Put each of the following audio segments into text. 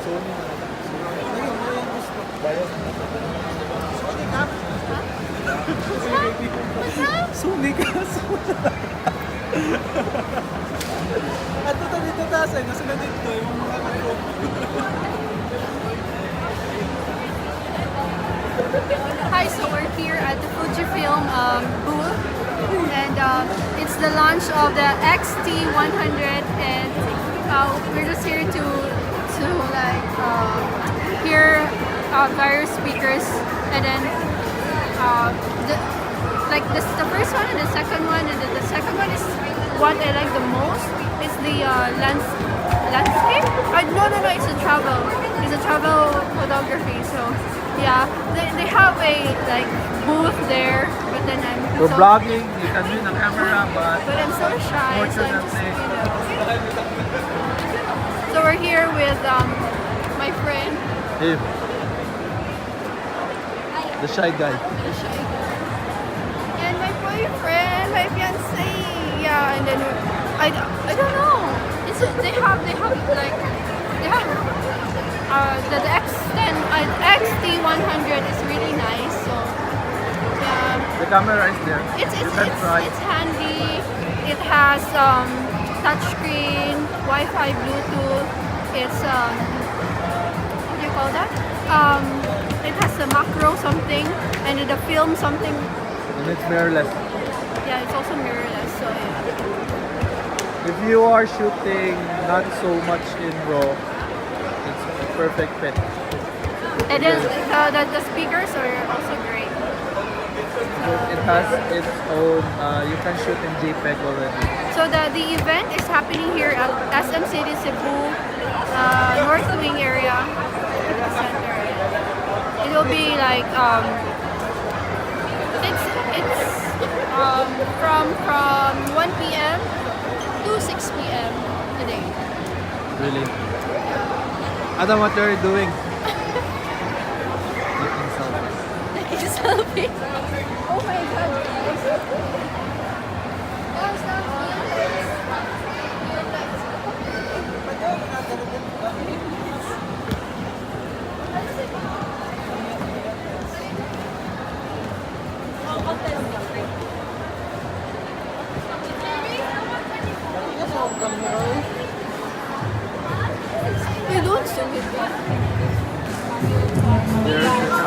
Sony na lang. Sony ka. At ito dito taas eh. Nasa na dito yung mga nag-group. Hi, so we're here at the Fujifilm booth, and it's the launch of the X-T100, and we're just here to like hear various speakers, and then the first one and the second one, and then the second one is what I like the most. It's the landscape. No, it's a travel. It's a travel photography. So yeah, they have a like booth there, but then For vlogging, you can use a camera, but I'm so shy. So, so we're here with my friend. Him. The shy guy. The shy guy. And my boyfriend, my fiance. Yeah, and then I don't know. They have the X-T100 is really nice. So yeah. The camera is there. It's handy. It has touchscreen, Wi-Fi, Bluetooth. It's what do you call that? It has a macro something, and the film something. And it's mirrorless. Yeah, it's also mirrorless. So yeah. If you are shooting not so much in RAW, it's a perfect fit. And then the speakers are also great. It has its own, you can shoot in JPEG already. So the event is happening here at SM City Cebu, North Wing area, the center. It will be like it's from 1 p.m. to 6 p.m. today. Really? Adam, what are you doing? Taking selfie. Oh my god, guys. Guys, you don't sing it. There's the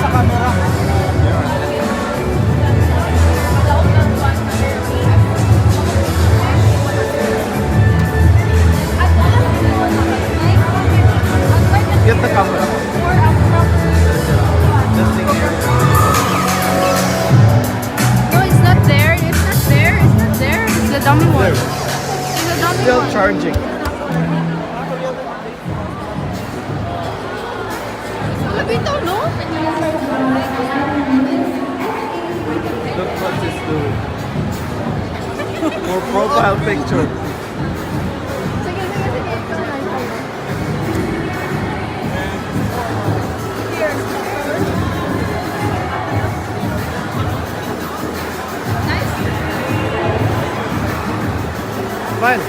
sa camera. Get the camera. Just in here. No, it's not there. It's not there. It's not there. It's the dummy one. It's the dummy Still one. charging. Bitaw, no? Look what this doing. For profile picture. Sige. Here. Nice. Fine.